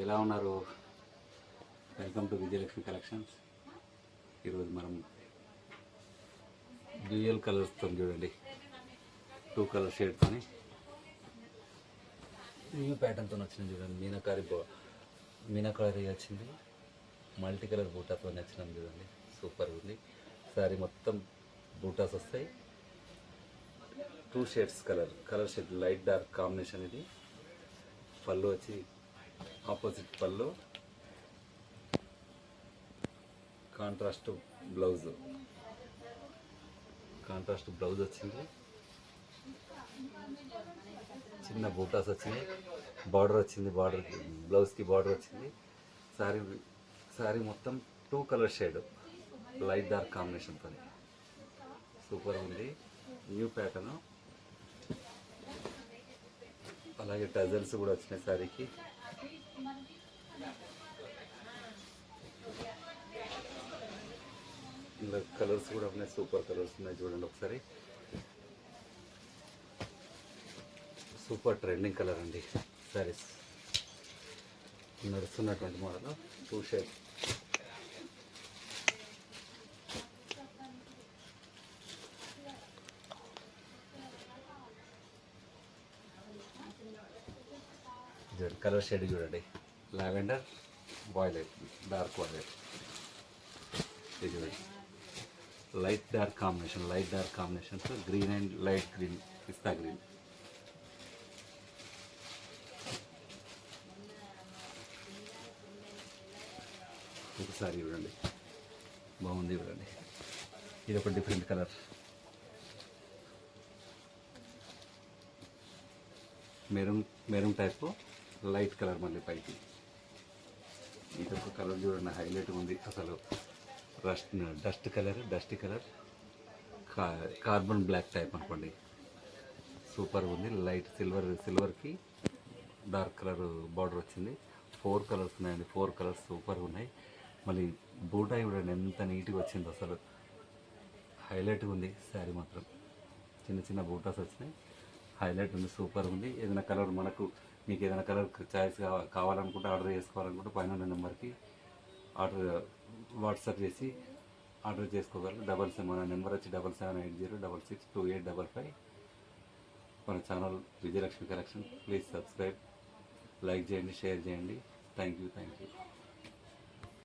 ఎలా ఉన్నారు? Welcome to Vijayalakshmi collections. ఈరోజు మనం డ్యూయల్ కలర్స్తో చూడండి, 2 కలర్ షేడ్తో న్యూ ప్యాటర్న్తో వచ్చింది చూడండి. మీనాకారి వచ్చింది, మల్టీ కలర్ బూటాతో నచ్చినాం చూడండి. సూపర్ ఉంది. సారీ మొత్తం బూటాస్ వస్తాయి. 2 shades colour shade light dark combination. ఇది పళ్ళు వచ్చి ఆపోజిట్ పళ్ళు, కాంట్రాస్ట్ బ్లౌజ్ వచ్చింది. చిన్న బూటాస్ వచ్చింది, బార్డర్ వచ్చింది, బ్లౌజ్కి బార్డర్ వచ్చింది. సారీ మొత్తం 2 కలర్ షేడ్ లైట్ డార్క్ కాంబినేషన్తో సూపర్ ఉంది. న్యూ ప్యాటర్న్, అలాగే టజల్స్ కూడా వచ్చినాయి సారీకి. ఇలా కలర్స్ కూడా ఉన్నాయి, సూపర్ కలర్స్ ఉన్నాయి చూడండి ఒకసారి. సూపర్ ట్రెండింగ్ కలర్ అండి. సారీస్ నడుస్తున్నటువంటి మోడల్ 2 షేడ్. కలర్ షేడ్ చూడండి, లావెండర్, వాయిలెట్, డార్క్ వాయిలెట్. ఇది చూడండి, light dark combinations, green and light green, pista green. ఒకసారి చూడండి, బాగుంది చూడండి. ఇది ఒక different colour, maroon type light colour. మళ్ళీ పైకి ఇది ఒక కలర్ చూడండి, హైలైట్ ఉంది అసలు. Dusty colour, carbon black type అనుకోండి. సూపర్ ఉంది. లైట్ సిల్వర్కి డార్క్ కలర్ బార్డర్ వచ్చింది. 4 కలర్స్ ఉన్నాయండి, 4 కలర్స్ సూపర్గా ఉన్నాయి. మళ్ళీ బూటా చూడండి ఎంత నీట్గా వచ్చింది, అసలు హైలైట్గా ఉంది. శారీ మాత్రం చిన్న చిన్న బూటాస్ వచ్చినాయి, హైలైట్ ఉంది, సూపర్ ఉంది. ఏదైనా కలర్ మీకు ఏదైనా కలర్ చాయిస్ కావాలనుకుంటే, ఆర్డర్ చేసుకోవాలనుకుంటే పైన ఉన్న నెంబర్కి వాట్సాప్ చేసి ఆర్డర్ చేసుకోగలరు. మన నెంబర్ వచ్చి 7780662855. మన channel Vijayalakshmi collection. Please subscribe, like చేయండి, షేర్ చేయండి. Thank you.